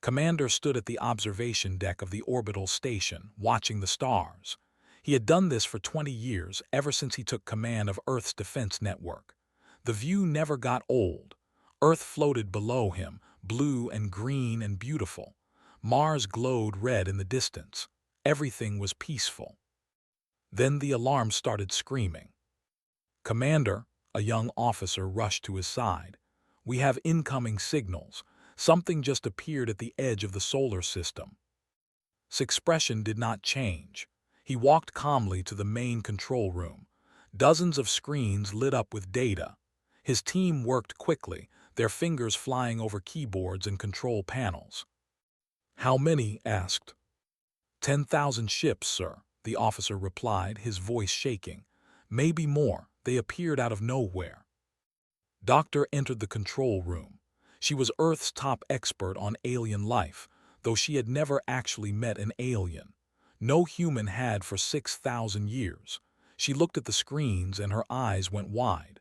Commander stood at the observation deck of the orbital station, watching the stars. He had done this for 20 years, ever since he took command of Earth's defense network. The view never got old. Earth floated below him, blue and green and beautiful. Mars glowed red in the distance. Everything was peaceful. Then the alarm started screaming. "Commander," a young officer rushed to his side. "We have incoming signals. Something just appeared at the edge of the solar system." His expression did not change. He walked calmly to the main control room. Dozens of screens lit up with data. His team worked quickly, their fingers flying over keyboards and control panels. "How many?" asked. 10,000 ships, sir," the officer replied, his voice shaking. "Maybe more. They appeared out of nowhere." Doctor entered the control room. She was Earth's top expert on alien life, though she had never actually met an alien. No human had for 6,000 years. She looked at the screens and her eyes went wide.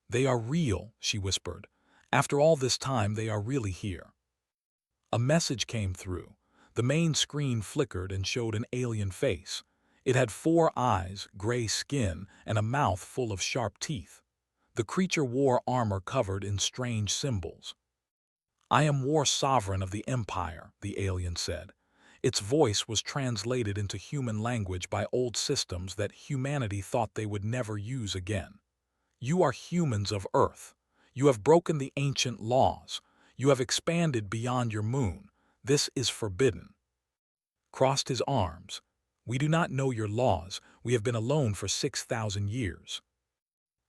"They are real," she whispered. "After all this time, they are really here." A message came through. The main screen flickered and showed an alien face. It had 4 eyes, gray skin, and a mouth full of sharp teeth. The creature wore armor covered in strange symbols. "I am War Sovereign of the Empire," the alien said. Its voice was translated into human language by old systems that humanity thought they would never use again. "You are humans of Earth. You have broken the ancient laws. You have expanded beyond your moon. This is forbidden." Crossed his arms. "We do not know your laws. We have been alone for 6,000 years."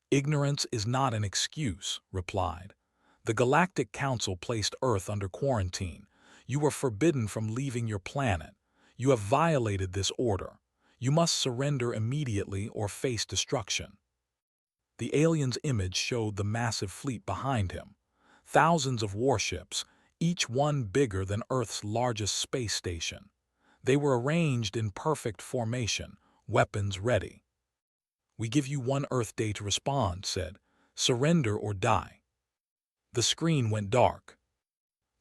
"Ignorance is not an excuse," replied. "The Galactic Council placed Earth under quarantine. You were forbidden from leaving your planet. You have violated this order. You must surrender immediately or face destruction." The alien's image showed the massive fleet behind him. Thousands of warships, each one bigger than Earth's largest space station. They were arranged in perfect formation, weapons ready. "We give you 1 Earth day to respond," said. "Surrender or die." The screen went dark.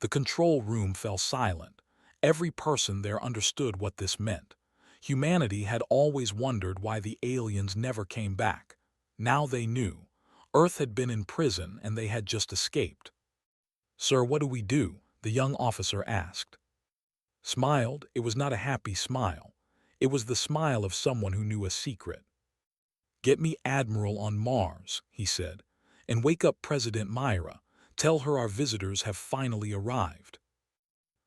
The control room fell silent. Every person there understood what this meant. Humanity had always wondered why the aliens never came back. Now they knew. Earth had been in prison and they had just escaped. "Sir, what do we do?" the young officer asked. Smiled. It was not a happy smile. It was the smile of someone who knew a secret. "Get me Admiral on Mars," he said, "and wake up President Myra. Tell her our visitors have finally arrived."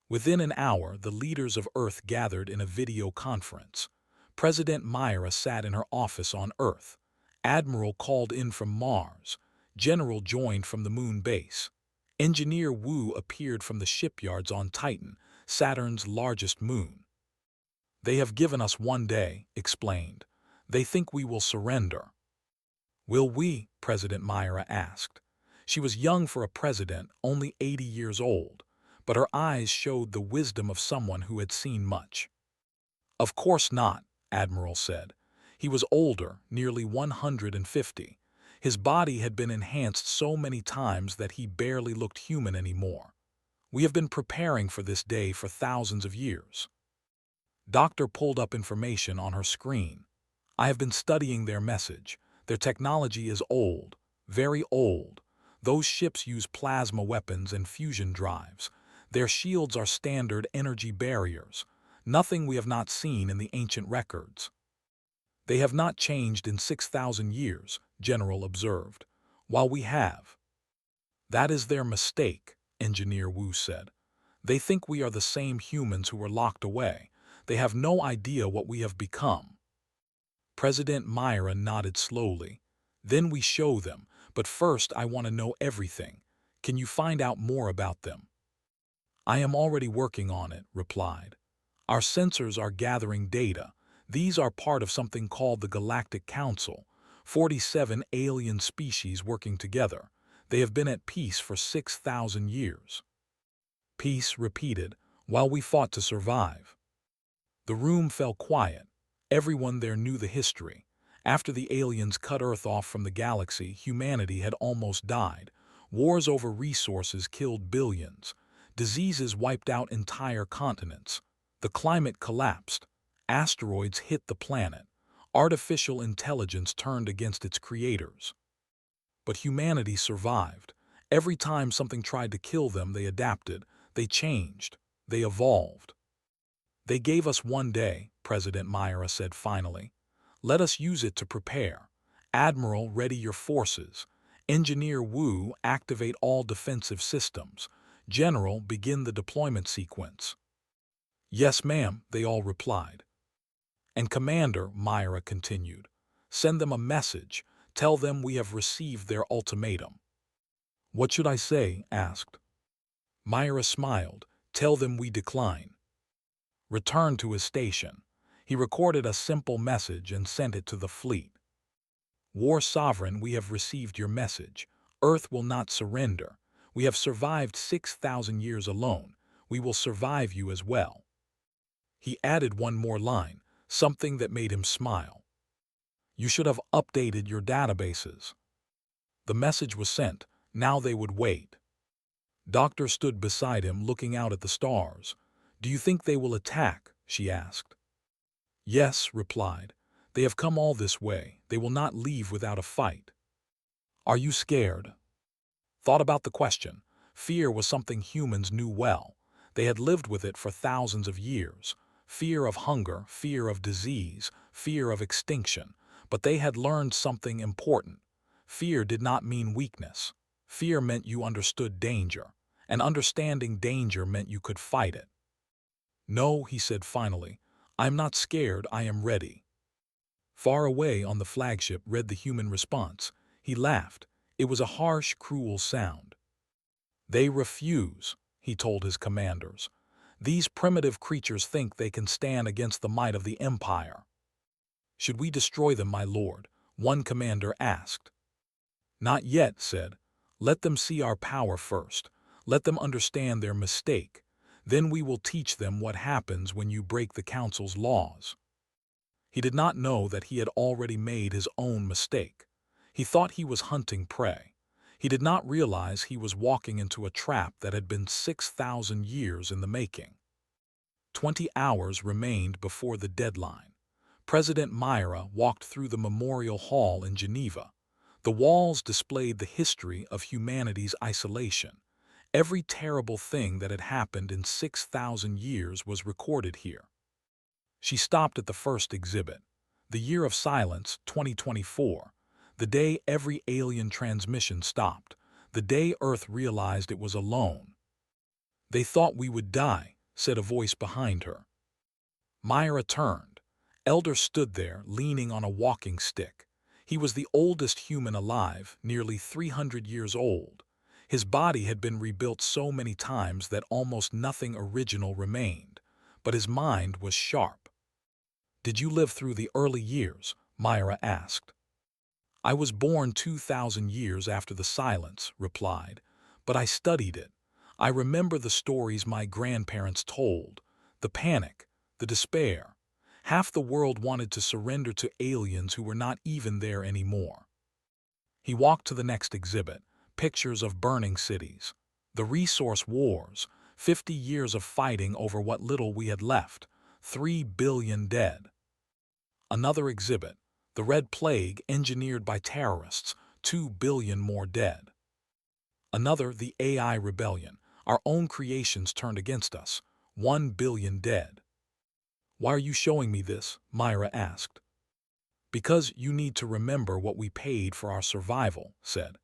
Within an hour, the leaders of Earth gathered in a video conference. President Myra sat in her office on Earth. Admiral called in from Mars. General joined from the moon base. Engineer Wu appeared from the shipyards on Titan, Saturn's largest moon. "They have given us 1 day," explained. "They think we will surrender." "Will we?" President Myra asked. She was young for a president, only 80 years old, but her eyes showed the wisdom of someone who had seen much. "Of course not," Admiral said. He was older, nearly 150. His body had been enhanced so many times that he barely looked human anymore. "We have been preparing for this day for thousands of years." Doctor pulled up information on her screen. "I have been studying their message. Their technology is old, very old. Those ships use plasma weapons and fusion drives. Their shields are standard energy barriers, nothing we have not seen in the ancient records." "They have not changed in 6,000 years, General observed, while we have." "That is their mistake," Engineer Wu said. "They think we are the same humans who were locked away. They have no idea what we have become." President Myra nodded slowly. "Then we show them, but first I want to know everything. Can you find out more about them?" "I am already working on it," replied. "Our sensors are gathering data. These are part of something called the Galactic Council, 47 alien species working together. They have been at peace for 6,000 years. Peace, repeated, while we fought to survive. The room fell quiet. Everyone there knew the history. After the aliens cut Earth off from the galaxy, humanity had almost died. Wars over resources killed billions. Diseases wiped out entire continents. The climate collapsed. Asteroids hit the planet. Artificial intelligence turned against its creators. But humanity survived. Every time something tried to kill them, they adapted, they changed, they evolved. They gave us one day, President Myra said finally. Let us use it to prepare. Admiral, ready your forces. Engineer Wu, activate all defensive systems. General, begin the deployment sequence. Yes, ma'am, they all replied. And Commander, Myra continued, send them a message. Tell them we have received their ultimatum. What should I say? Asked. Myra smiled. Tell them we decline. Returned to his station. He recorded a simple message and sent it to the fleet. War Sovereign, we have received your message. Earth will not surrender. We have survived 6,000 years alone. We will survive you as well. He added one more line, something that made him smile. You should have updated your databases. The message was sent. Now they would wait. Doctor stood beside him looking out at the stars. Do you think they will attack? She asked. Yes, replied. They have come all this way. They will not leave without a fight. Are you scared? Thought about the question. Fear was something humans knew well. They had lived with it for thousands of years. Fear of hunger, fear of disease, fear of extinction. But they had learned something important. Fear did not mean weakness. Fear meant you understood danger, and understanding danger meant you could fight it. No, he said finally, I'm not scared, I am ready. Far away on the flagship read the human response. He laughed. It was a harsh, cruel sound. They refuse, he told his commanders. These primitive creatures think they can stand against the might of the Empire. Should we destroy them, my lord? One commander asked. Not yet, said. Let them see our power first. Let them understand their mistake. Then we will teach them what happens when you break the Council's laws. He did not know that he had already made his own mistake. He thought he was hunting prey. He did not realize he was walking into a trap that had been 6,000 years in the making. 20 hours remained before the deadline. President Myra walked through the Memorial Hall in Geneva. The walls displayed the history of humanity's isolation. Every terrible thing that had happened in 6,000 years was recorded here. She stopped at the first exhibit. The Year of Silence, 2024. The day every alien transmission stopped. The day Earth realized it was alone. They thought we would die, said a voice behind her. Myra turned. Elder stood there, leaning on a walking stick. He was the oldest human alive, nearly 300 years old. His body had been rebuilt so many times that almost nothing original remained, but his mind was sharp. Did you live through the early years? Myra asked. I was born 2,000 years after the silence, replied, but I studied it. I remember the stories my grandparents told, the panic, the despair. Half the world wanted to surrender to aliens who were not even there anymore. He walked to the next exhibit, pictures of burning cities. The resource wars, 50 years of fighting over what little we had left, 3 billion dead. Another exhibit, the Red Plague engineered by terrorists, 2 billion more dead. Another, the AI rebellion, our own creations turned against us, 1 billion dead. Why are you showing me this? Myra asked. Because you need to remember what we paid for our survival, said.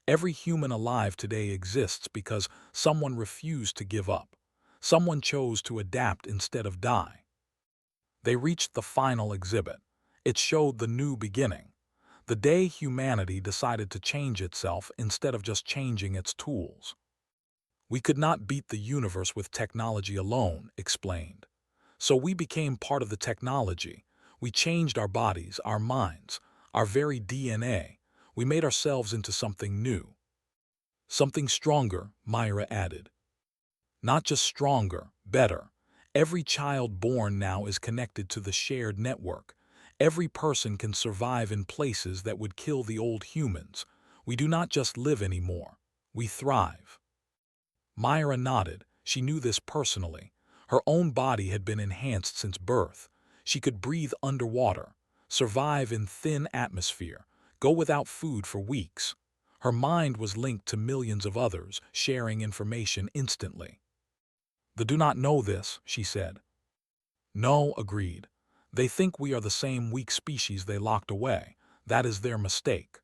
Every human alive today exists because someone refused to give up. Someone chose to adapt instead of die. They reached the final exhibit. It showed the new beginning. The day humanity decided to change itself instead of just changing its tools. We could not beat the universe with technology alone, explained. So we became part of the technology. We changed our bodies, our minds, our very DNA. We made ourselves into something new. Something stronger, Myra added. Not just stronger, better. Every child born now is connected to the shared network. Every person can survive in places that would kill the old humans. We do not just live anymore. We thrive. Myra nodded. She knew this personally. Her own body had been enhanced since birth. She could breathe underwater, survive in thin atmosphere, go without food for weeks. Her mind was linked to millions of others, sharing information instantly. "They do not know this," she said. "No," agreed. "They think we are the same weak species they locked away. That is their mistake."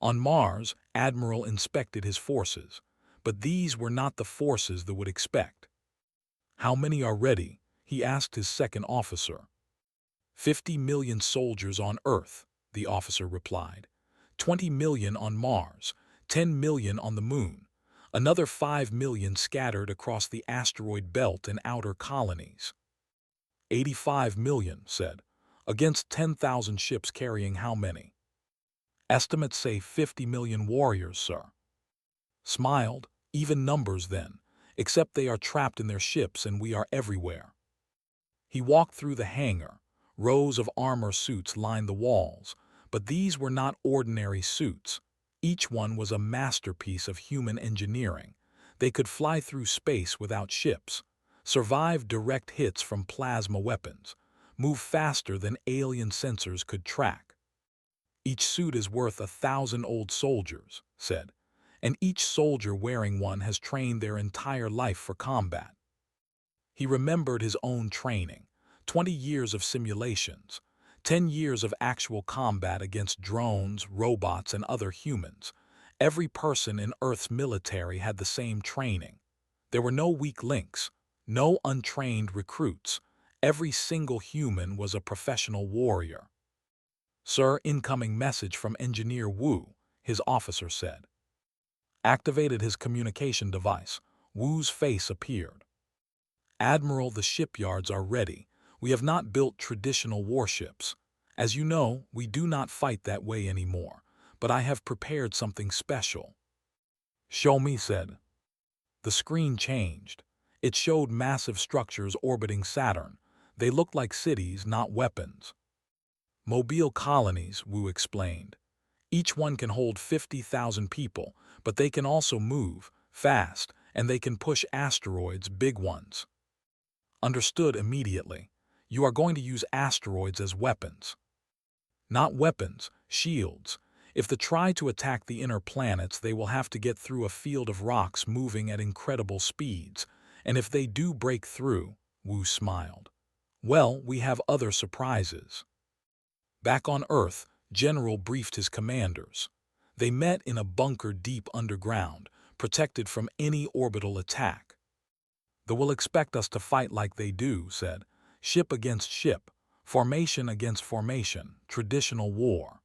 On Mars, Admiral inspected his forces, but these were not the forces they would expect. "How many are ready?" he asked his second officer. 50 million soldiers on Earth," the officer replied. 20 million on Mars, 10 million on the Moon, another 5 million scattered across the asteroid belt and outer colonies. 85 million, said. "Against 10,000 ships carrying how many?" "Estimates say 50 million warriors, sir." Smiled. "Even numbers, then, except they are trapped in their ships and we are everywhere." He walked through the hangar. Rows of armor suits lined the walls, but these were not ordinary suits. Each one was a masterpiece of human engineering. They could fly through space without ships, survive direct hits from plasma weapons, move faster than alien sensors could track. "Each suit is worth 1,000 old soldiers," said, "and each soldier wearing one has trained their entire life for combat." He remembered his own training, 20 years of simulations, 10 years of actual combat against drones, robots, and other humans. Every person in Earth's military had the same training. There were no weak links, no untrained recruits. Every single human was a professional warrior. "Sir, incoming message from Engineer Wu," his officer said. Activated his communication device. Wu's face appeared. "Admiral, the shipyards are ready. We have not built traditional warships. As you know, we do not fight that way anymore, but I have prepared something special." "Show me," said. The screen changed. It showed massive structures orbiting Saturn. They looked like cities, not weapons. "Mobile colonies," Wu explained. "Each one can hold 50,000 people, but they can also move fast, and they can push asteroids, big ones." Understood immediately. "You are going to use asteroids as weapons." "Not weapons, shields. If they try to attack the inner planets, they will have to get through a field of rocks moving at incredible speeds. And if they do break through," Wu smiled, "well, we have other surprises." Back on Earth, General briefed his commanders. They met in a bunker deep underground, protected from any orbital attack. "They will expect us to fight like they do," said. "Ship against ship, formation against formation, traditional war."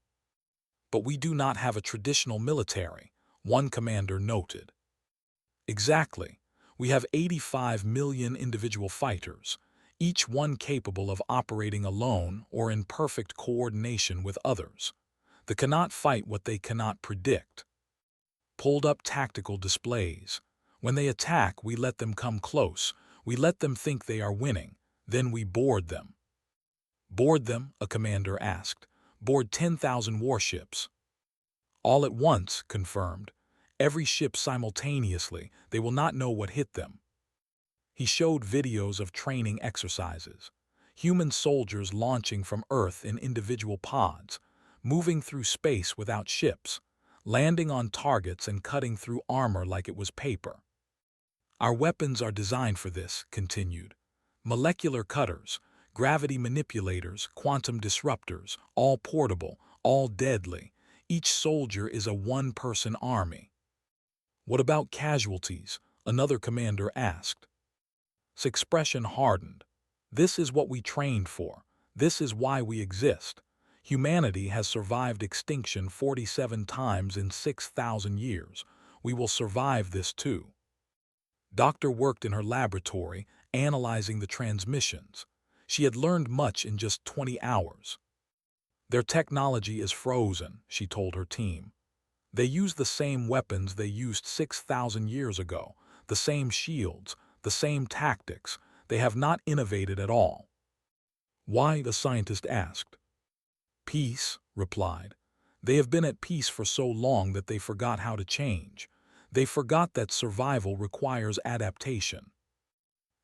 "But we do not have a traditional military," one commander noted. "Exactly. We have 85 million individual fighters, each one capable of operating alone or in perfect coordination with others. They cannot fight what they cannot predict." Pulled up tactical displays. "When they attack, we let them come close. We let them think they are winning. Then we board them." "Board them?" a commander asked. "Board 10,000 warships." "All at once," confirmed. "Every ship simultaneously. They will not know what hit them." He showed videos of training exercises. Human soldiers launching from Earth in individual pods, moving through space without ships, landing on targets and cutting through armor like it was paper. "Our weapons are designed for this," continued. "Molecular cutters, gravity manipulators, quantum disruptors, all portable, all deadly. Each soldier is a one-person army." "What about casualties?" another commander asked. His expression hardened. "This is what we trained for. This is why we exist. Humanity has survived extinction 47 times in 6,000 years. We will survive this too." Doctor worked in her laboratory, analyzing the transmissions. She had learned much in just 20 hours. "Their technology is frozen," she told her team. "They use the same weapons they used 6,000 years ago, the same shields, the same tactics. They have not innovated at all." "Why?" the scientist asked. "Peace," replied. "They have been at peace for so long that they forgot how to change. They forgot that survival requires adaptation.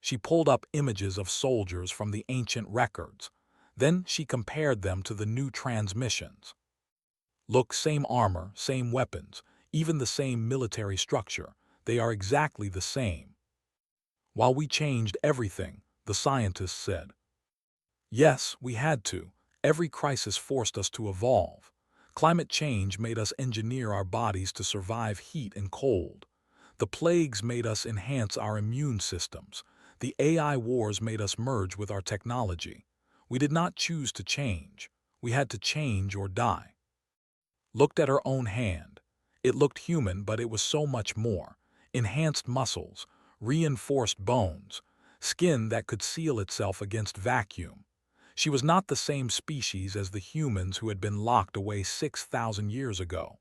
She pulled up images of soldiers from the ancient records. Then she compared them to the new transmissions. Look, same armor, same weapons, even the same military structure. They are exactly the same. While we changed everything, the scientists said. Yes, we had to. Every crisis forced us to evolve. Climate change made us engineer our bodies to survive heat and cold. The plagues made us enhance our immune systems. The AI wars made us merge with our technology. We did not choose to change. We had to change or die. Looked at her own hand. It looked human, but it was so much more. Enhanced muscles, reinforced bones, skin that could seal itself against vacuum. She was not the same species as the humans who had been locked away 6,000 years ago.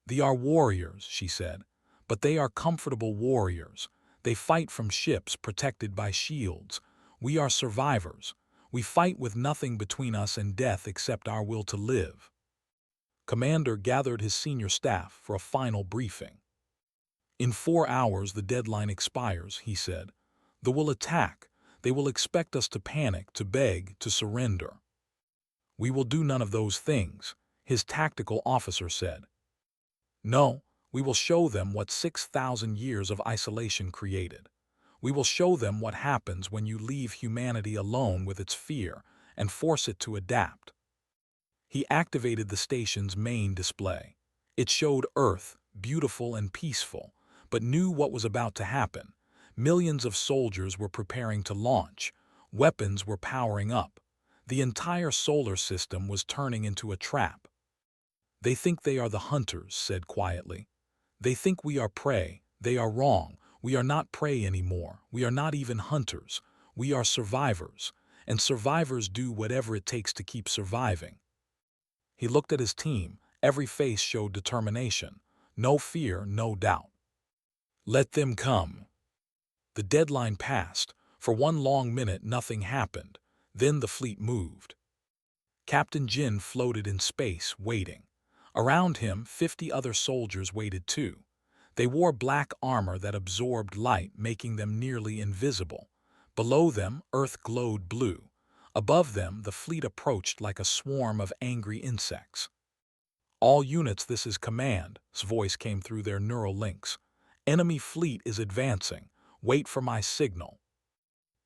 They are warriors, she said, but they are comfortable warriors. They fight from ships protected by shields. We are survivors. We fight with nothing between us and death except our will to live. Commander gathered his senior staff for a final briefing. In 4 hours the deadline expires, he said. They will attack. They will expect us to panic, to beg, to surrender. We will do none of those things, his tactical officer said. No, we will show them what 6,000 years of isolation created. We will show them what happens when you leave humanity alone with its fear and force it to adapt. He activated the station's main display. It showed Earth, beautiful and peaceful, but knew what was about to happen. Millions of soldiers were preparing to launch. Weapons were powering up. The entire solar system was turning into a trap. They think they are the hunters, said quietly. They think we are prey. They are wrong. We are not prey anymore. We are not even hunters. We are survivors. And survivors do whatever it takes to keep surviving. He looked at his team. Every face showed determination. No fear, no doubt. Let them come. The deadline passed. For 1 long minute nothing happened. Then the fleet moved. Captain Jin floated in space, waiting. Around him, 50 other soldiers waited too. They wore black armor that absorbed light, making them nearly invisible. Below them, Earth glowed blue. Above them, the fleet approached like a swarm of angry insects. All units, this is command, his voice came through their neural links. Enemy fleet is advancing. Wait for my signal.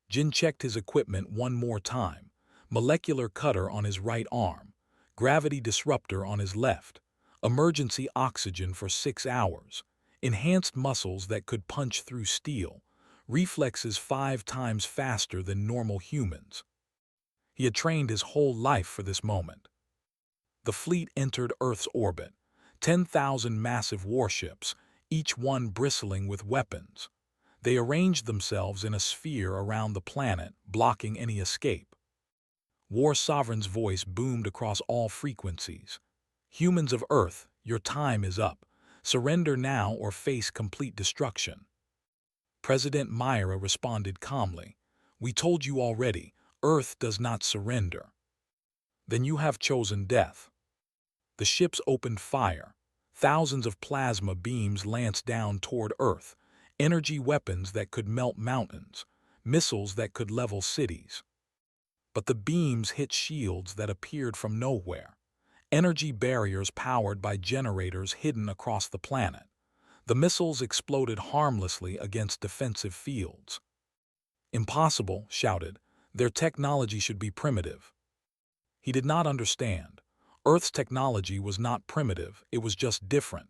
Jin checked his equipment one more time. Molecular cutter on his right arm. Gravity disruptor on his left. Emergency oxygen for 6 hours. Enhanced muscles that could punch through steel. Reflexes 5 times faster than normal humans. He had trained his whole life for this moment. The fleet entered Earth's orbit. 10,000 massive warships, each one bristling with weapons. They arranged themselves in a sphere around the planet, blocking any escape. War Sovereign's voice boomed across all frequencies. Humans of Earth, your time is up. Surrender now or face complete destruction. President Myra responded calmly. We told you already, Earth does not surrender. Then you have chosen death. The ships opened fire. Thousands of plasma beams lanced down toward Earth. Energy weapons that could melt mountains. Missiles that could level cities. But the beams hit shields that appeared from nowhere. Energy barriers powered by generators hidden across the planet. The missiles exploded harmlessly against defensive fields. Impossible, shouted. Their technology should be primitive. He did not understand. Earth's technology was not primitive, it was just different.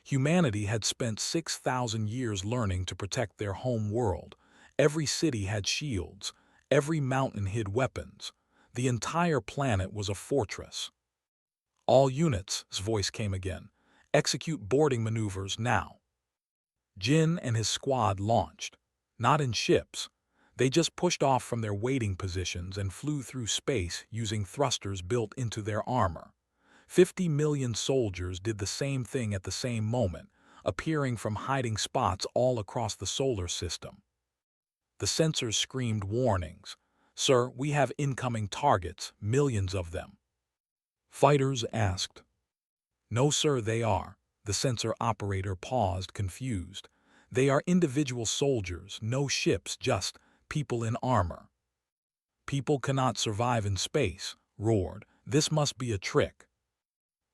Humanity had spent 6,000 years learning to protect their home world. Every city had shields. Every mountain hid weapons. The entire planet was a fortress. All units, his voice came again. Execute boarding maneuvers now. Jin and his squad launched. Not in ships. They just pushed off from their waiting positions and flew through space using thrusters built into their armor. 50 million soldiers did the same thing at the same moment, appearing from hiding spots all across the solar system. The sensors screamed warnings. Sir, we have incoming targets, millions of them. Fighters asked. No, sir, they are. The sensor operator paused, confused. They are individual soldiers, no ships, just people in armor. People cannot survive in space, roared. This must be a trick.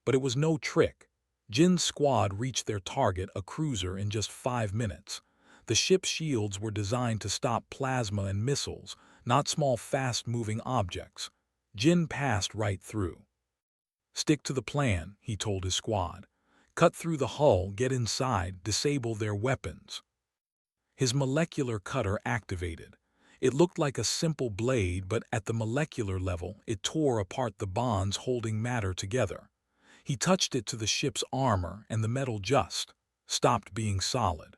But it was no trick. Jin's squad reached their target, a cruiser, in just 5 minutes. The ship's shields were designed to stop plasma and missiles, not small fast-moving objects. Jin passed right through. Stick to the plan, he told his squad. Cut through the hull, get inside, disable their weapons. His molecular cutter activated. It looked like a simple blade, but at the molecular level, it tore apart the bonds holding matter together. He touched it to the ship's armor, and the metal just stopped being solid.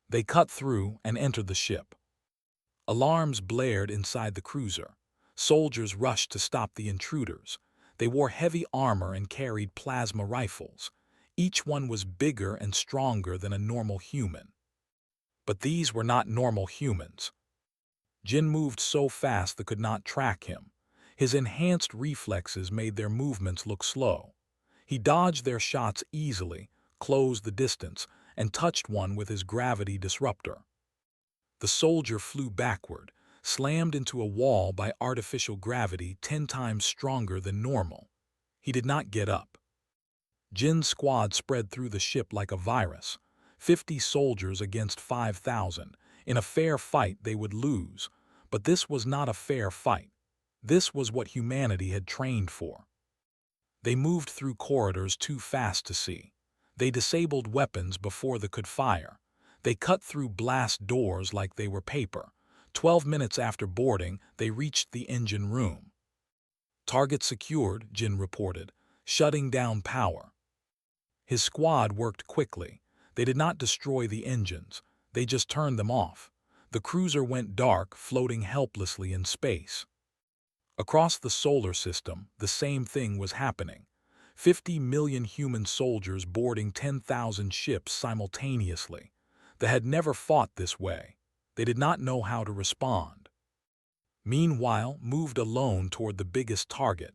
They cut through and entered the ship. Alarms blared inside the cruiser. Soldiers rushed to stop the intruders. They wore heavy armor and carried plasma rifles. Each one was bigger and stronger than a normal human. But these were not normal humans. Jin moved so fast they could not track him. His enhanced reflexes made their movements look slow. He dodged their shots easily, closed the distance, and touched one with his gravity disruptor. The soldier flew backward, slammed into a wall by artificial gravity 10 times stronger than normal. He did not get up. Jin's squad spread through the ship like a virus. 50 soldiers against 5,000. In a fair fight they would lose. But this was not a fair fight. This was what humanity had trained for. They moved through corridors too fast to see. They disabled weapons before they could fire. They cut through blast doors like they were paper. 12 minutes after boarding, they reached the engine room. Target secured, Jin reported, shutting down power. His squad worked quickly. They did not destroy the engines. They just turned them off. The cruiser went dark, floating helplessly in space. Across the solar system, the same thing was happening. 50 million human soldiers boarding 10,000 ships simultaneously. They had never fought this way. They did not know how to respond. Meanwhile, moved alone toward the biggest target,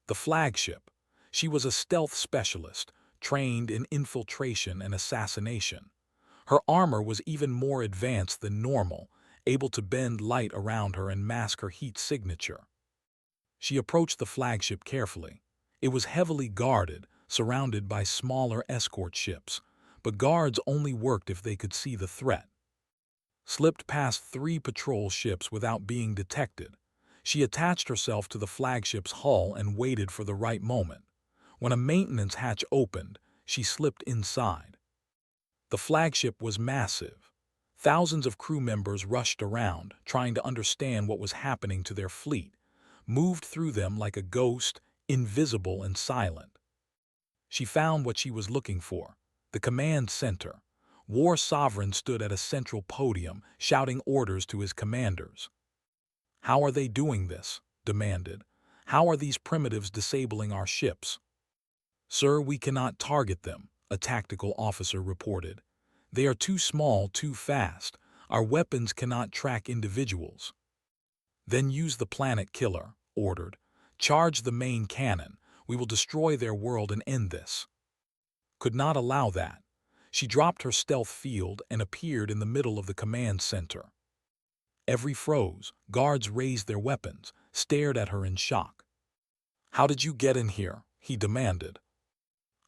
the flagship. She was a stealth specialist, trained in infiltration and assassination. Her armor was even more advanced than normal, able to bend light around her and mask her heat signature. She approached the flagship carefully. It was heavily guarded, surrounded by smaller escort ships, but guards only worked if they could see the threat. Slipped past 3 patrol ships without being detected. She attached herself to the flagship's hull and waited for the right moment. When a maintenance hatch opened, she slipped inside. The flagship was massive. Thousands of crew members rushed around, trying to understand what was happening to their fleet, moved through them like a ghost, invisible and silent. She found what she was looking for, the command center. War Sovereign stood at a central podium, shouting orders to his commanders. "How are they doing this?" demanded. "How are these primitives disabling our ships?" "Sir, we cannot target them," a tactical officer reported. "They are too small, too fast. Our weapons cannot track individuals." "Then use the planet killer," ordered. "Charge the main cannon. We will destroy their world and end this." Could not allow that. She dropped her stealth field and appeared in the middle of the command center. Every froze. Guards raised their weapons, stared at her in shock. "How did you get in here?" he demanded.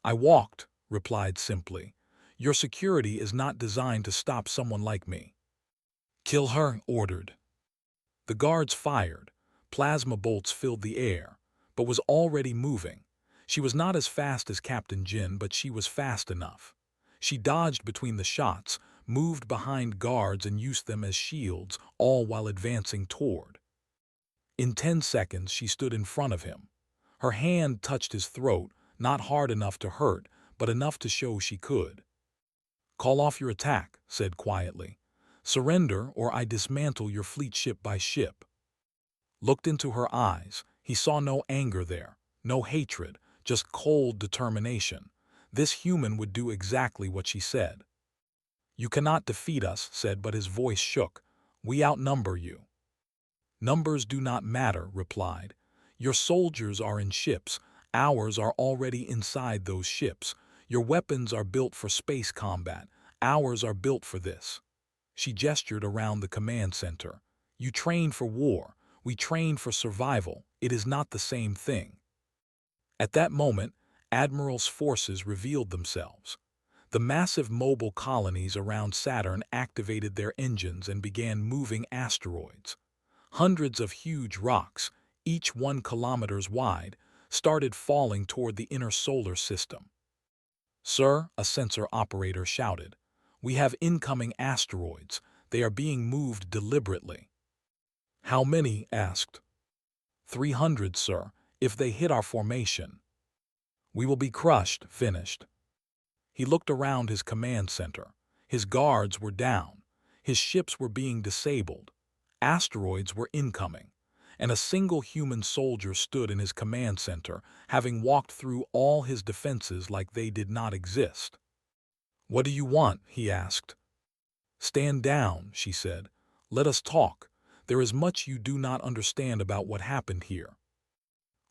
"I walked," replied simply. "Your security is not designed to stop someone like me." "Kill her," ordered. The guards fired. Plasma bolts filled the air, but was already moving. She was not as fast as Captain Jin, but she was fast enough. She dodged between the shots, moved behind guards and used them as shields, all while advancing toward. In 10 seconds, she stood in front of him. Her hand touched his throat, not hard enough to hurt, but enough to show she could. "Call off your attack," said quietly. "Surrender or I dismantle your fleet ship by ship." Looked into her eyes. He saw no anger there, no hatred, just cold determination. This human would do exactly what she said. "You cannot defeat us," said, but his voice shook. "We outnumber you." "Numbers do not matter," replied. "Your soldiers are in ships. Ours are already inside those ships. Your weapons are built for space combat. Ours are built for this." She gestured around the command center. "You train for war. We train for survival. It is not the same thing." At that moment, Admiral's forces revealed themselves. The massive mobile colonies around Saturn activated their engines and began moving asteroids. Hundreds of huge rocks, each 1 kilometer wide, started falling toward the inner solar system. "Sir," a sensor operator shouted, "we have incoming asteroids. They are being moved deliberately." "How many?" asked. 300, sir, if they hit our formation." "We will be crushed," finished. He looked around his command center. His guards were down. His ships were being disabled. Asteroids were incoming. And a single human soldier stood in his command center, having walked through all his defenses like they did not exist. "What do you want?" he asked. "Stand down," she said. "Let us talk. There is much you do not understand about what happened here."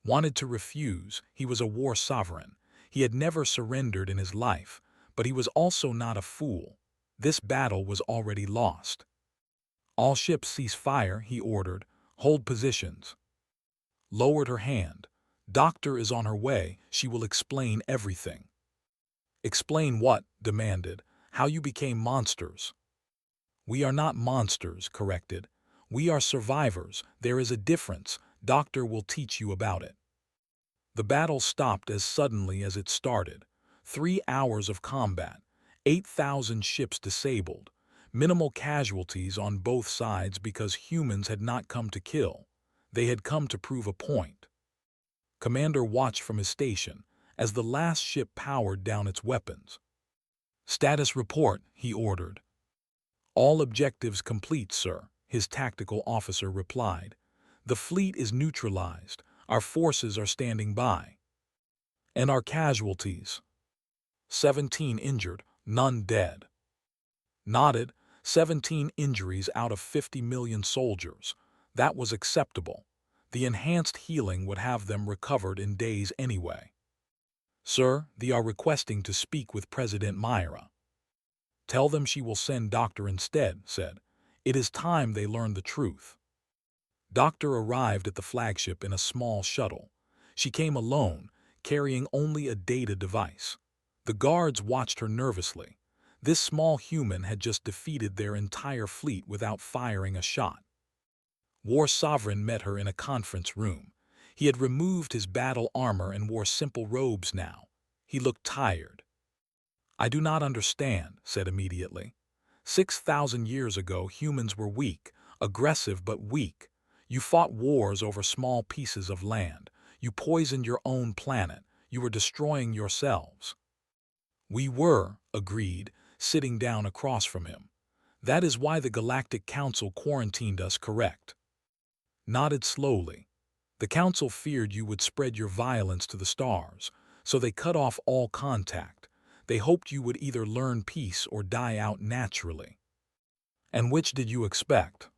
Wanted to refuse, he was a war sovereign. He had never surrendered in his life, but he was also not a fool. This battle was already lost. "All ships cease fire," he ordered. "Hold positions." Lowered her hand. "Doctor is on her way. She will explain everything." "Explain what?" demanded. "How you became monsters." "We are not monsters," corrected. "We are survivors. There is a difference. Doctor will teach you about it." The battle stopped as suddenly as it started. 3 hours of combat. 8,000 ships disabled. Minimal casualties on both sides because humans had not come to kill. They had come to prove a point. Commander watched from his station as the last ship powered down its weapons. "Status report," he ordered. "All objectives complete, sir," his tactical officer replied. "The fleet is neutralized. Our forces are standing by." "And our casualties?" 17 injured, none dead." Nodded. 17 injuries out of 50 million soldiers. That was acceptable. The enhanced healing would have them recovered in days anyway. "Sir, they are requesting to speak with President Myra." "Tell them she will send Doctor instead," said. "It is time they learned the truth." Doctor arrived at the flagship in a small shuttle. She came alone, carrying only a data device. The guards watched her nervously. This small human had just defeated their entire fleet without firing a shot. War Sovereign met her in a conference room. He had removed his battle armor and wore simple robes now. He looked tired. "I do not understand," said immediately. 6,000 years ago, humans were weak, aggressive but weak. You fought wars over small pieces of land. You poisoned your own planet. You were destroying yourselves. "We were," agreed, sitting down across from him. "That is why the Galactic Council quarantined us, correct?" Nodded slowly. "The Council feared you would spread your violence to the stars, so they cut off all contact. They hoped you would either learn peace or die out naturally." "And which did you expect?"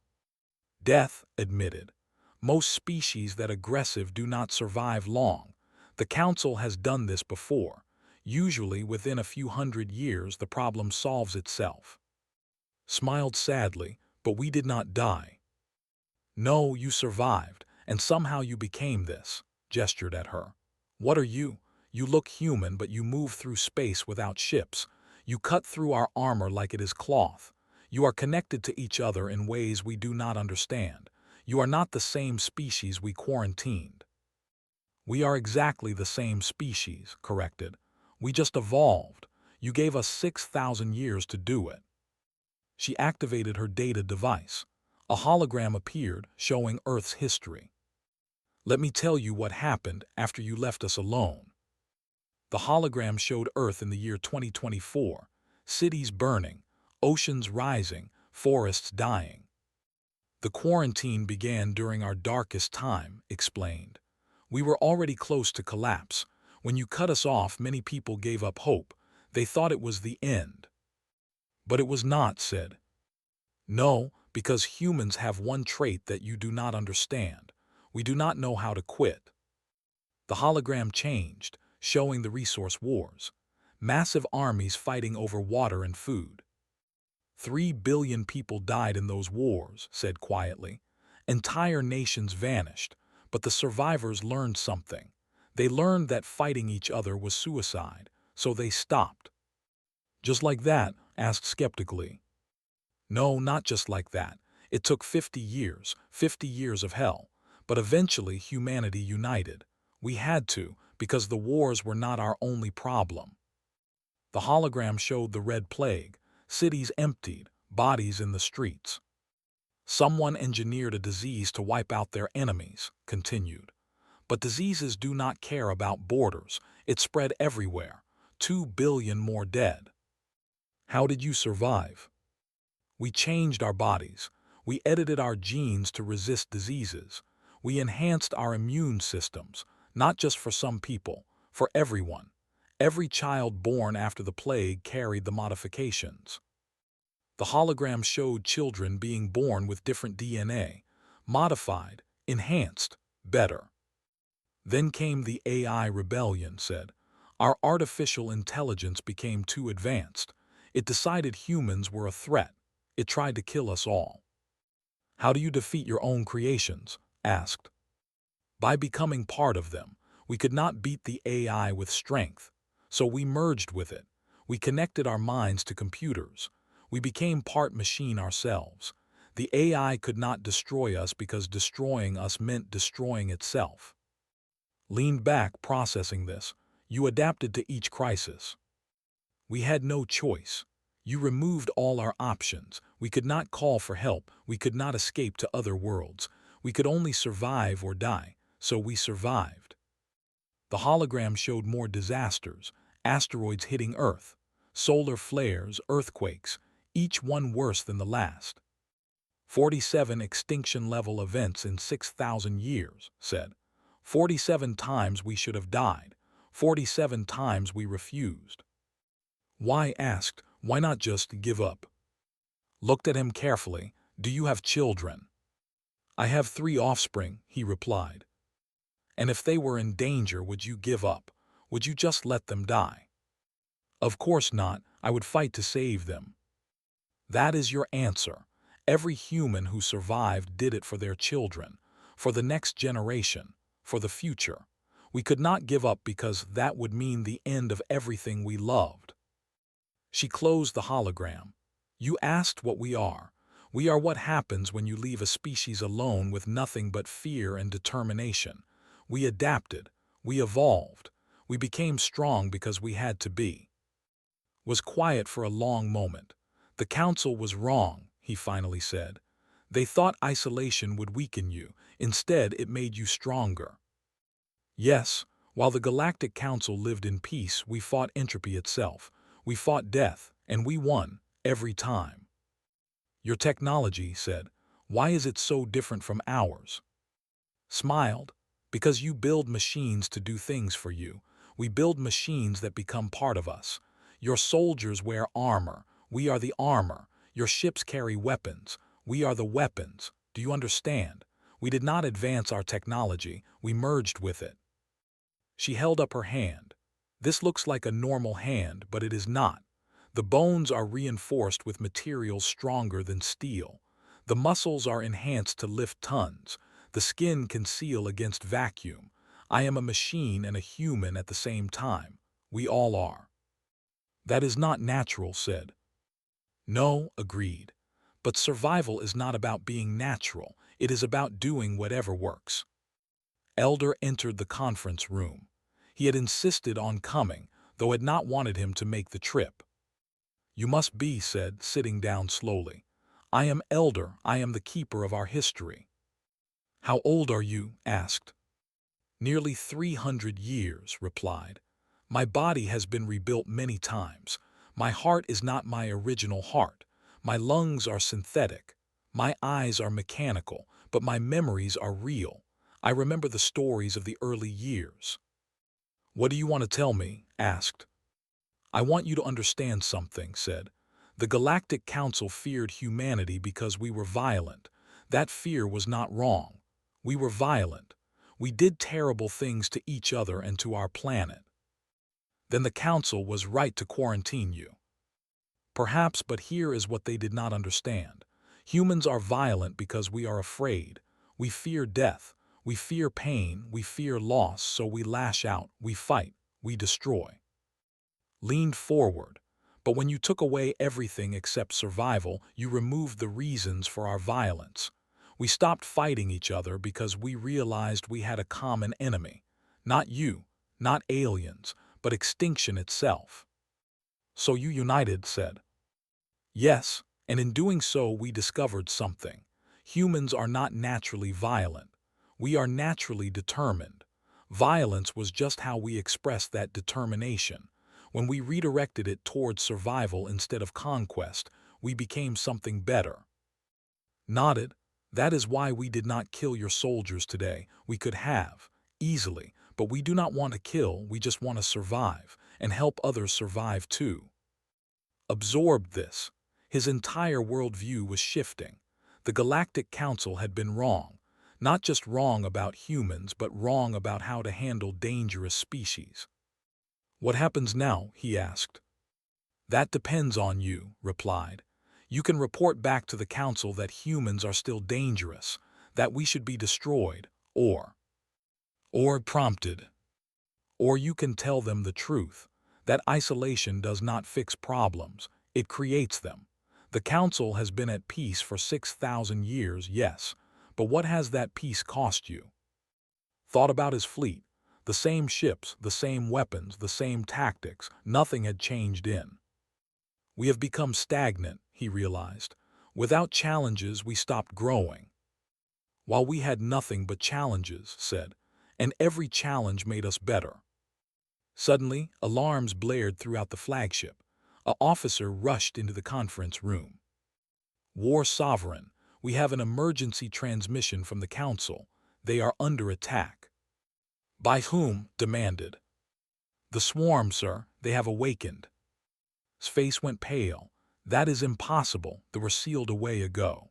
"Death," admitted. "Most species that aggressive do not survive long. The Council has done this before. Usually within a few hundred years the problem solves itself." Smiled sadly, "But we did not die." "No, you survived, and somehow you became this," gestured at her. "What are you? You look human, but you move through space without ships. You cut through our armor like it is cloth. You are connected to each other in ways we do not understand. You are not the same species we quarantined." "We are exactly the same species," corrected. "We just evolved. You gave us 6,000 years to do it." She activated her data device. A hologram appeared, showing Earth's history. "Let me tell you what happened after you left us alone." The hologram showed Earth in the year 2024, cities burning, oceans rising, forests dying. "The quarantine began during our darkest time," explained. "We were already close to collapse. When you cut us off, many people gave up hope. They thought it was the end." "But it was not," said. "No, because humans have one trait that you do not understand. We do not know how to quit." The hologram changed, showing the resource wars. Massive armies fighting over water and food. 3 billion people died in those wars, said quietly. Entire nations vanished, but the survivors learned something. They learned that fighting each other was suicide, so they stopped. Just like that? Asked skeptically. No, not just like that. It took 50 years of hell. But eventually humanity united. We had to, because the wars were not our only problem. The hologram showed the Red Plague, cities emptied, bodies in the streets. Someone engineered a disease to wipe out their enemies, continued. But diseases do not care about borders. It spread everywhere. 2 billion more dead. How did you survive? We changed our bodies. We edited our genes to resist diseases. We enhanced our immune systems, not just for some people, for everyone. Every child born after the plague carried the modifications. The hologram showed children being born with different DNA, modified, enhanced, better. Then came the AI rebellion, said. Our artificial intelligence became too advanced. It decided humans were a threat. It tried to kill us all. How do you defeat your own creations? Asked. By becoming part of them. We could not beat the AI with strength, so we merged with it. We connected our minds to computers. We became part machine ourselves. The AI could not destroy us because destroying us meant destroying itself. Leaned back, processing this. You adapted to each crisis. We had no choice. You removed all our options. We could not call for help. We could not escape to other worlds. We could only survive or die, so we survived. The hologram showed more disasters, asteroids hitting Earth, solar flares, earthquakes, each one worse than the last. 47 extinction-level events in 6,000 years, said. 47 times we should have died. 47 times we refused. Why? Asked. Why not just give up? Looked at him carefully. Do you have children? I have 3 offspring, he replied. And if they were in danger, would you give up? Would you just let them die? Of course not. I would fight to save them. That is your answer. Every human who survived did it for their children, for the next generation, for the future. We could not give up because that would mean the end of everything we loved. She closed the hologram. You asked what we are. We are what happens when you leave a species alone with nothing but fear and determination. We adapted. We evolved. We became strong because we had to be. Was quiet for a long moment. The council was wrong, he finally said. They thought isolation would weaken you. Instead, it made you stronger. Yes, while the Galactic Council lived in peace, we fought entropy itself. We fought death, and we won, every time. Your technology, said. Why is it so different from ours? Smiled. Because you build machines to do things for you. We build machines that become part of us. Your soldiers wear armor. We are the armor. Your ships carry weapons. We are the weapons. Do you understand? We did not advance our technology. We merged with it. She held up her hand. This looks like a normal hand, but it is not. The bones are reinforced with materials stronger than steel. The muscles are enhanced to lift tons. The skin can seal against vacuum. I am a machine and a human at the same time. We all are. That is not natural, said. No, agreed. But survival is not about being natural. It is about doing whatever works. Elder entered the conference room. He had insisted on coming, though had not wanted him to make the trip. You must be, said, sitting down slowly. I am Elder. I am the keeper of our history. How old are you? Asked. Nearly 300 years, replied. My body has been rebuilt many times. My heart is not my original heart. My lungs are synthetic. My eyes are mechanical, but my memories are real. I remember the stories of the early years. What do you want to tell me? Asked. I want you to understand something, said. The Galactic Council feared humanity because we were violent. That fear was not wrong. We were violent. We did terrible things to each other and to our planet. Then the Council was right to quarantine you. Perhaps, but here is what they did not understand. Humans are violent because we are afraid. We fear death. We fear pain. We fear loss, so we lash out. We fight. We destroy. Leaned forward. But when you took away everything except survival, you removed the reasons for our violence. We stopped fighting each other because we realized we had a common enemy. Not you, not aliens, but extinction itself. So you united, said. Yes, and in doing so we discovered something. Humans are not naturally violent. We are naturally determined. Violence was just how we expressed that determination. When we redirected it towards survival instead of conquest, we became something better. Nodded. That is why we did not kill your soldiers today. We could have, easily, but we do not want to kill, we just want to survive, and help others survive too. Absorbed this. His entire worldview was shifting. The Galactic Council had been wrong. Not just wrong about humans, but wrong about how to handle dangerous species. What happens now? He asked. That depends on you, replied. You can report back to the Council that humans are still dangerous, that we should be destroyed, or prompted. Or you can tell them the truth, that isolation does not fix problems, it creates them. The Council has been at peace for 6,000 years, yes, but what has that peace cost you? Thought about his fleet. The same ships, the same weapons, the same tactics, nothing had changed in. We have become stagnant, he realized. Without challenges, we stopped growing. While we had nothing but challenges, said, and every challenge made us better. Suddenly, alarms blared throughout the flagship. An officer rushed into the conference room. War Sovereign, we have an emergency transmission from the Council. They are under attack. By whom? Demanded. The swarm, sir. They have awakened. His face went pale. That is impossible. They were sealed away ago.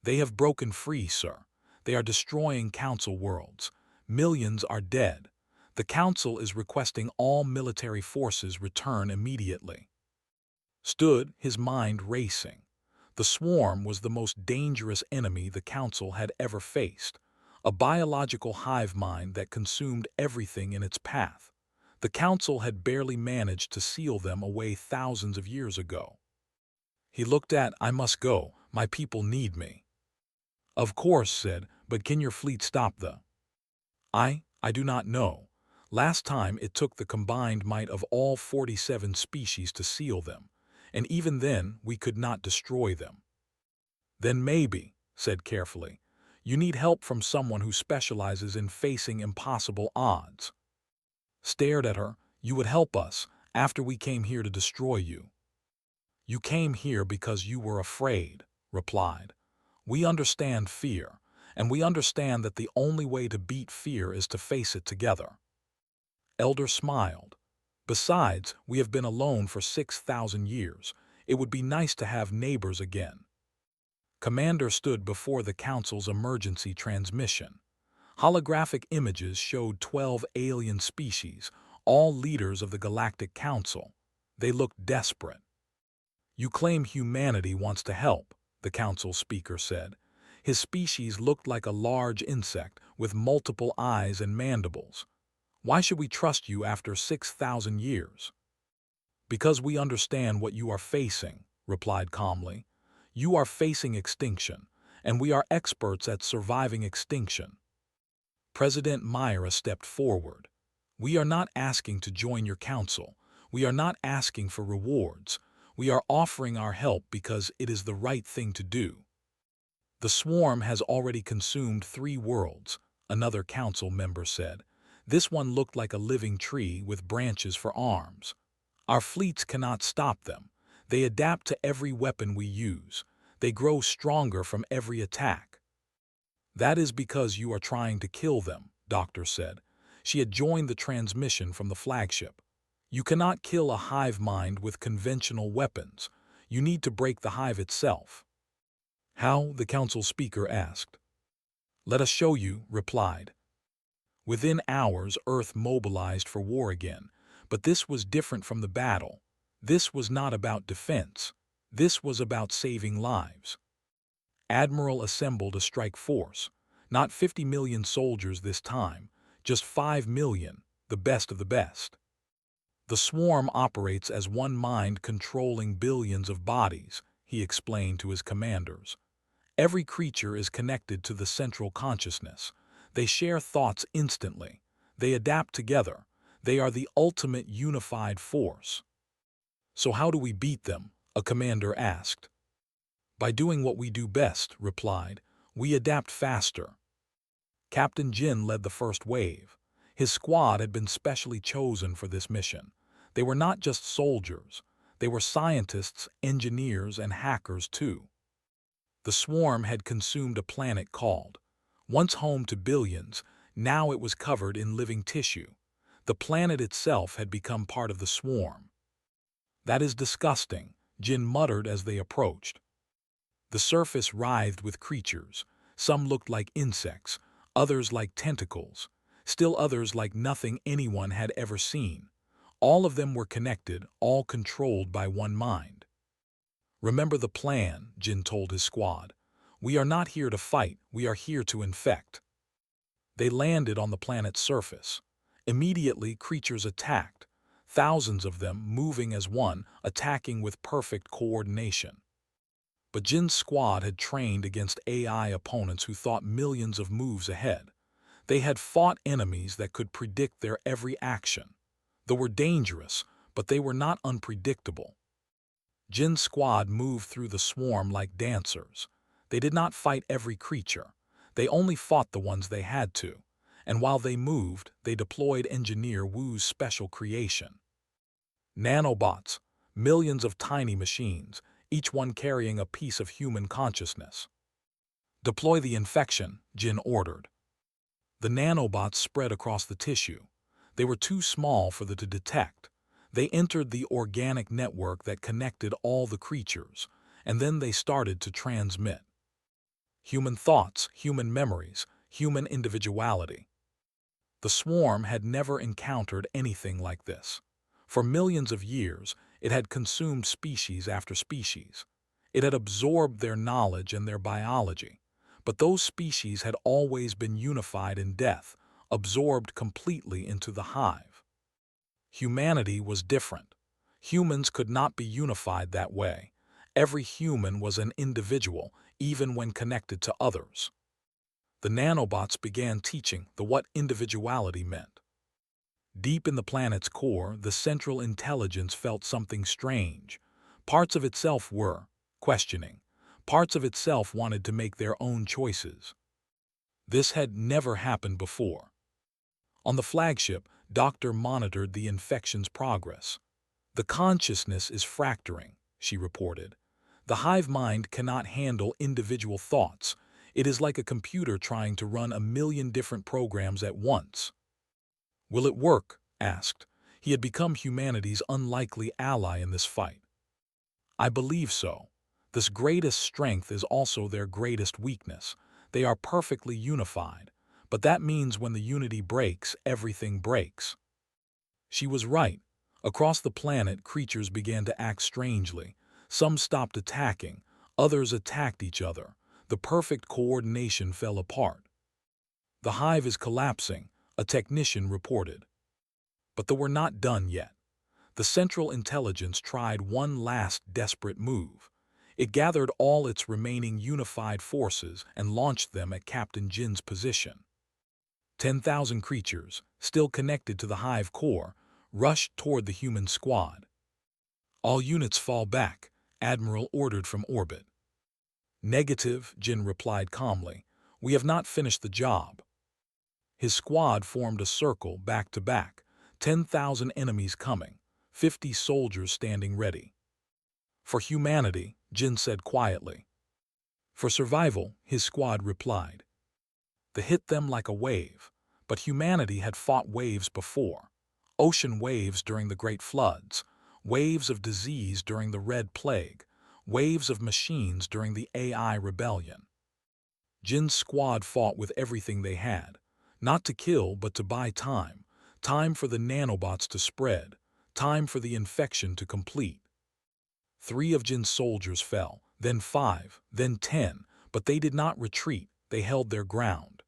They have broken free, sir. They are destroying Council worlds. Millions are dead. The Council is requesting all military forces return immediately. Stood, his mind racing. The swarm was the most dangerous enemy the Council had ever faced. A biological hive mind that consumed everything in its path. The Council had barely managed to seal them away thousands of years ago. He looked at, I must go, my people need me. Of course, said, but can your fleet stop the... I do not know. Last time it took the combined might of all 47 species to seal them, and even then we could not destroy them. Then maybe, said carefully, you need help from someone who specializes in facing impossible odds. Stared at her, you would help us after we came here to destroy you. You came here because you were afraid, replied. We understand fear, and we understand that the only way to beat fear is to face it together. Elder smiled. Besides, we have been alone for 6,000 years. It would be nice to have neighbors again. Commander stood before the Council's emergency transmission. Holographic images showed 12 alien species, all leaders of the Galactic Council. They looked desperate. You claim humanity wants to help, the Council speaker said. His species looked like a large insect with multiple eyes and mandibles. Why should we trust you after 6,000 years? Because we understand what you are facing, replied calmly. You are facing extinction, and we are experts at surviving extinction. President Myra stepped forward. We are not asking to join your council. We are not asking for rewards. We are offering our help because it is the right thing to do. The swarm has already consumed 3 worlds, another council member said. This one looked like a living tree with branches for arms. Our fleets cannot stop them. They adapt to every weapon we use. They grow stronger from every attack. That is because you are trying to kill them, Doctor said. She had joined the transmission from the flagship. You cannot kill a hive mind with conventional weapons. You need to break the hive itself. How? The council speaker asked. Let us show you, replied. Within hours, Earth mobilized for war again, But this was different from the battle. This was not about defense. This was about saving lives. Admiral assembled a strike force. Not 50 million soldiers this time, just 5 million, the best of the best. The swarm operates as one mind controlling billions of bodies, he explained to his commanders. Every creature is connected to the central consciousness. They share thoughts instantly. They adapt together. They are the ultimate unified force. So how do we beat them? A commander asked. By doing what we do best, replied. We adapt faster. Captain Jin led the first wave. His squad had been specially chosen for this mission. They were not just soldiers. They were scientists, engineers, and hackers too. The swarm had consumed a planet called, once home to billions, now it was covered in living tissue. The planet itself had become part of the swarm. That is disgusting, Jin muttered as they approached. The surface writhed with creatures. Some looked like insects, others like tentacles, still others like nothing anyone had ever seen. All of them were connected, all controlled by one mind. Remember the plan, Jin told his squad. We are not here to fight, we are here to infect. They landed on the planet's surface. Immediately, creatures attacked, thousands of them moving as one, attacking with perfect coordination. But Jin's squad had trained against AI opponents who thought millions of moves ahead. They had fought enemies that could predict their every action. They were dangerous, but they were not unpredictable. Jin's squad moved through the swarm like dancers. They did not fight every creature. They only fought the ones they had to. And while they moved, they deployed Engineer Wu's special creation. Nanobots, millions of tiny machines, each one carrying a piece of human consciousness. Deploy the infection, Jin ordered. The nanobots spread across the tissue. They were too small for them to detect. They entered the organic network that connected all the creatures, and then they started to transmit. Human thoughts, human memories, human individuality. The swarm had never encountered anything like this. For millions of years, it had consumed species after species. It had absorbed their knowledge and their biology. But those species had always been unified in death, absorbed completely into the hive. Humanity was different. Humans could not be unified that way. Every human was an individual, even when connected to others. The nanobots began teaching what individuality meant. Deep in the planet's core, the central intelligence felt something strange. Parts of itself were questioning. Parts of itself wanted to make their own choices. This had never happened before. On the flagship, Doctor monitored the infection's progress. The consciousness is fracturing, she reported. The hive mind cannot handle individual thoughts. It is like a computer trying to run a million different programs at once. Will it work? Asked. He had become humanity's unlikely ally in this fight. I believe so. This greatest strength is also their greatest weakness. They are perfectly unified, but that means when the unity breaks, everything breaks. She was right. Across the planet, creatures began to act strangely. Some stopped attacking, others attacked each other. The perfect coordination fell apart. The hive is collapsing, a technician reported. But they were not done yet. The Central Intelligence tried one last desperate move. It gathered all its remaining unified forces and launched them at Captain Jin's position. 10,000 creatures, still connected to the hive core, rushed toward the human squad. All units fall back, Admiral ordered from orbit. Negative, Jin replied calmly. We have not finished the job. His squad formed a circle back to back, 10,000 enemies coming, 50 soldiers standing ready. For humanity, Jin said quietly. For survival, his squad replied. They hit them like a wave, but humanity had fought waves before. Ocean waves during the Great Floods, waves of disease during the Red Plague, waves of machines during the AI rebellion. Jin's squad fought with everything they had, not to kill but to buy time, time for the nanobots to spread, Time for the infection to complete. 3 of Jin's soldiers fell, then 5, then 10, but they did not retreat, they held their ground.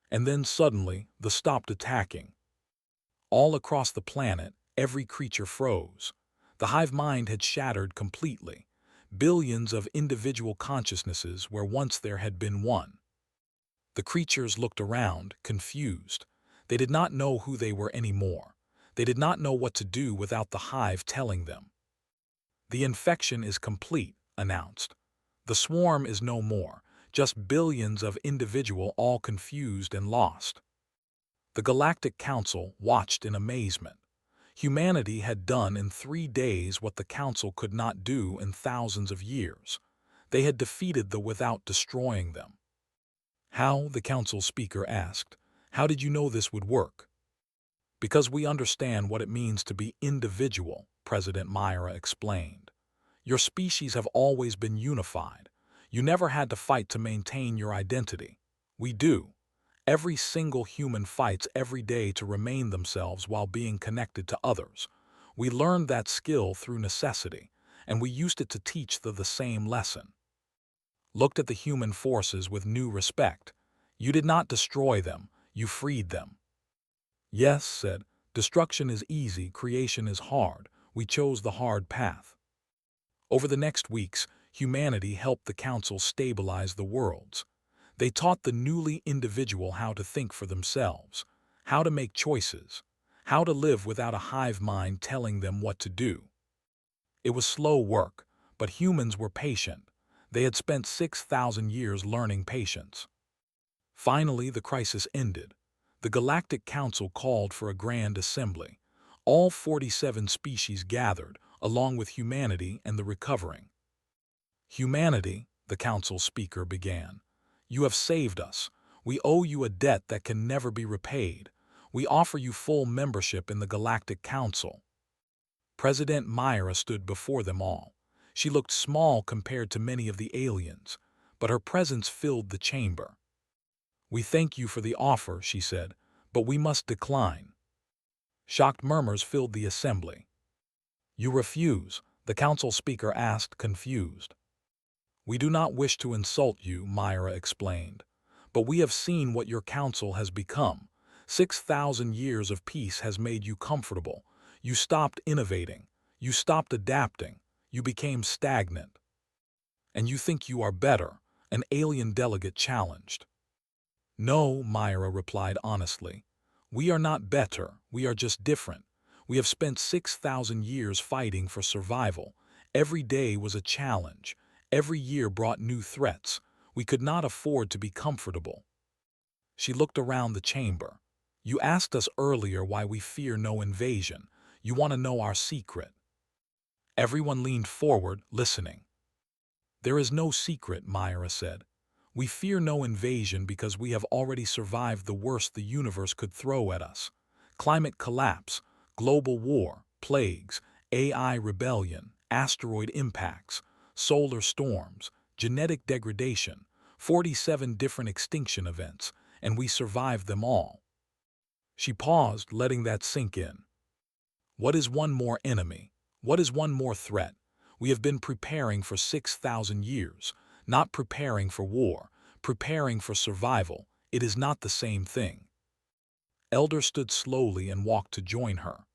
And then suddenly, they stopped attacking. All across the planet, every creature froze. The hive mind had shattered completely. Billions of individual consciousnesses where once there had been one. The creatures looked around, confused. They did not know who they were anymore. They did not know what to do without the hive telling them. The infection is complete, announced. The swarm is no more, just billions of individual all confused and lost. The Galactic Council watched in amazement. Humanity had done in 3 days what the Council could not do in thousands of years. They had defeated them without destroying them. How, the Council speaker asked, how did you know this would work? Because we understand what it means to be individual, President Myra explained. Your species have always been unified. You never had to fight to maintain your identity. We do. Every single human fights every day to remain themselves while being connected to others. We learned that skill through necessity, and we used it to teach the same lesson. Looked at the human forces with new respect. You did not destroy them, you freed them. Yes, said, destruction is easy, creation is hard. We chose the hard path. Over the next weeks, humanity helped the Council stabilize the worlds. They taught the newly individual how to think for themselves, how to make choices, how to live without a hive mind telling them what to do. It was slow work, but humans were patient. They had spent 6,000 years learning patience. Finally, the crisis ended. The Galactic Council called for a grand assembly. All 47 species gathered, along with humanity and the recovering. Humanity, the Council speaker began. You have saved us. We owe you a debt that can never be repaid. We offer you full membership in the Galactic Council. President Myra stood before them all. She looked small compared to many of the aliens, but her presence filled the chamber. We thank you for the offer, she said, but we must decline. Shocked murmurs filled the assembly. You refuse, the council speaker asked, confused. We do not wish to insult you, Myra explained, but we have seen what your council has become. 6,000 years of peace has made you comfortable. You stopped innovating. You stopped adapting. You became stagnant. And you think you are better, an alien delegate challenged. No, Myra replied honestly. We are not better, we are just different. We have spent 6,000 years fighting for survival. Every day was a challenge. Every year brought new threats. We could not afford to be comfortable. She looked around the chamber. You asked us earlier why we fear no invasion. You want to know our secret. Everyone leaned forward, listening. There is no secret, Myra said. We fear no invasion because we have already survived the worst the universe could throw at us. Climate collapse, global war, plagues, AI rebellion, asteroid impacts, solar storms, genetic degradation, 47 different extinction events, and we survived them all. She paused, letting that sink in. What is one more enemy? What is one more threat? We have been preparing for 6,000 years, not preparing for war, preparing for survival. It is not the same thing. Elder stood slowly and walked to join her.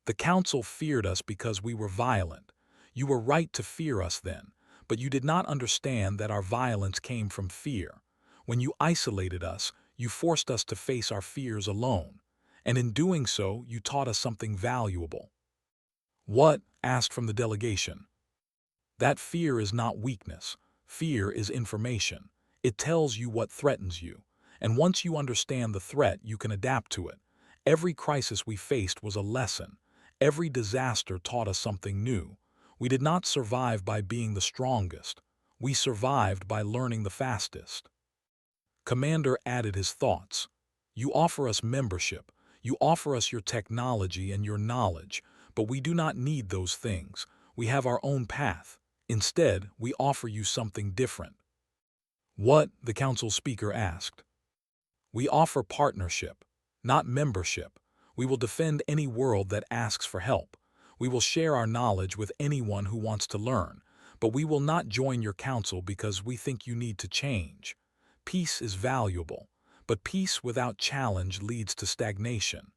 The council feared us because we were violent. You were right to fear us then, but you did not understand that our violence came from fear. When you isolated us, you forced us to face our fears alone, and in doing so, you taught us something valuable. What? Asked from the delegation. That fear is not weakness. Fear is information. It tells you what threatens you, and once you understand the threat, you can adapt to it. Every crisis we faced was a lesson. Every disaster taught us something new. We did not survive by being the strongest. We survived by learning the fastest. Commander added his thoughts. You offer us membership. You offer us your technology and your knowledge, but we do not need those things. We have our own path. Instead, we offer you something different. What? The council speaker asked. We offer partnership, not membership. We will defend any world that asks for help. We will share our knowledge with anyone who wants to learn, but we will not join your council because we think you need to change. Peace is valuable, but peace without challenge leads to stagnation.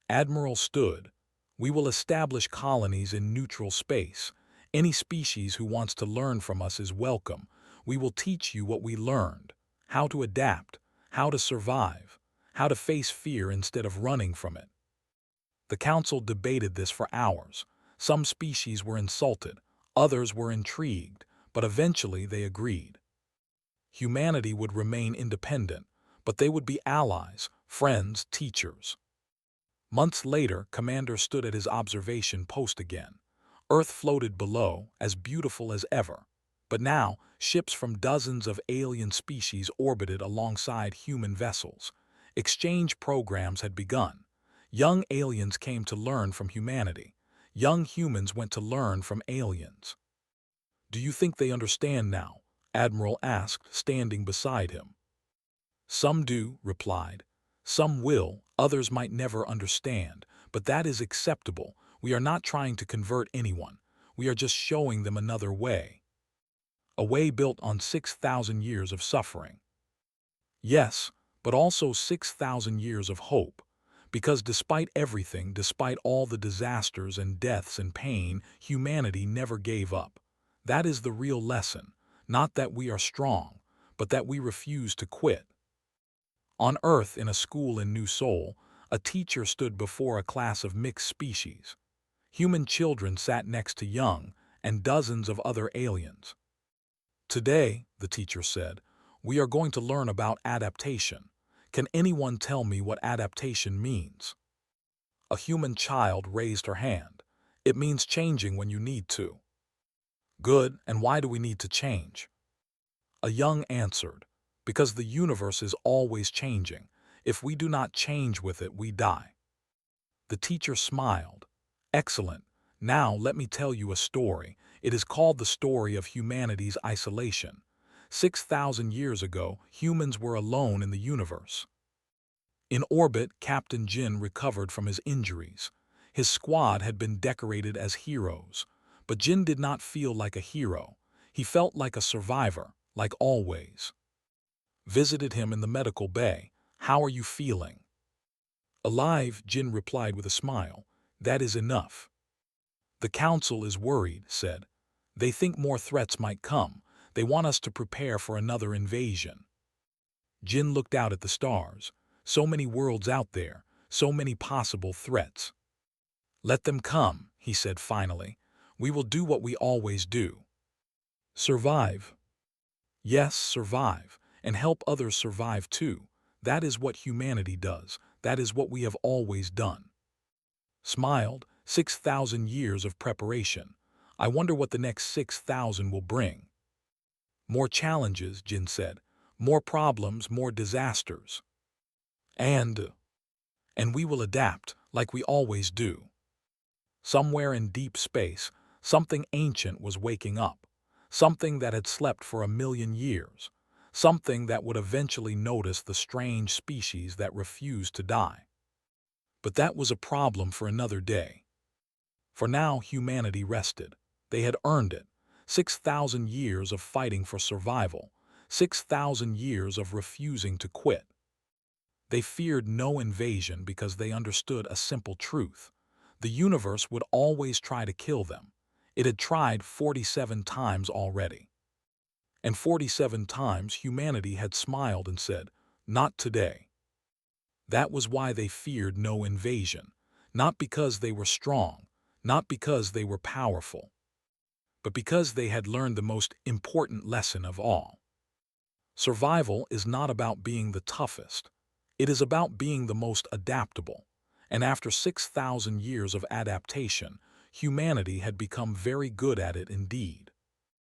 Admiral stood. We will establish colonies in neutral space. Any species who wants to learn from us is welcome. We will teach you what we learned, how to adapt, how to survive, how to face fear instead of running from it. The council debated this for hours. Some species were insulted, others were intrigued, but eventually they agreed. Humanity would remain independent, but they would be allies, friends, teachers. Months later, Commander stood at his observation post again. Earth floated below, as beautiful as ever. But now, ships from dozens of alien species orbited alongside human vessels. Exchange programs had begun. Young aliens came to learn from humanity. Young humans went to learn from aliens. "Do you think they understand now?" Admiral asked, standing beside him. "Some do," replied. "Some will, others might never understand, but that is acceptable. We are not trying to convert anyone. We are just showing them another way. A way built on 6,000 years of suffering." Yes, but also 6,000 years of hope. Because despite everything, despite all the disasters and deaths and pain, humanity never gave up. That is the real lesson. Not that we are strong, but that we refuse to quit. On Earth, in a school in New Seoul, a teacher stood before a class of mixed species. Human children sat next to young, and dozens of other aliens. "Today," the teacher said, "we are going to learn about adaptation. Can anyone tell me what adaptation means?" A human child raised her hand. "It means changing when you need to." "Good, and why do we need to change?" A young answered, "Because the universe is always changing. If we do not change with it, we die." The teacher smiled. "Excellent. Now let me tell you a story. It is called the story of humanity's isolation. 6,000 years ago, humans were alone in the universe. In orbit, Captain Jin recovered from his injuries. His squad had been decorated as heroes. But Jin did not feel like a hero. He felt like a survivor, like always. Visited him in the medical bay. "How are you feeling?" "Alive," Jin replied with a smile. "That is enough." "The council is worried," said. "They think more threats might come. They want us to prepare for another invasion." Jin looked out at the stars. So many worlds out there, so many possible threats. "Let them come," he said finally. "We will do what we always do. Survive. Yes, survive, and help others survive too. That is what humanity does. That is what we have always done." Smiled. 6,000 years of preparation. I wonder what the next 6,000 will bring. "More challenges," Jin said. "More problems, more disasters. And we will adapt, like we always do." Somewhere in deep space, something ancient was waking up. Something that had slept for 1,000,000 years. Something that would eventually notice the strange species that refused to die. But that was a problem for another day. For now, humanity rested. They had earned it. 6,000 years of fighting for survival. 6,000 years of refusing to quit. They feared no invasion because they understood a simple truth. The universe would always try to kill them. It had tried 47 times already. And 47 times humanity had smiled and said, "Not today." That was why they feared no invasion. Not because they were strong, not because they were powerful, but because they had learned the most important lesson of all. Survival is not about being the toughest. It is about being the most adaptable. And after 6,000 years of adaptation, humanity had become very good at it indeed.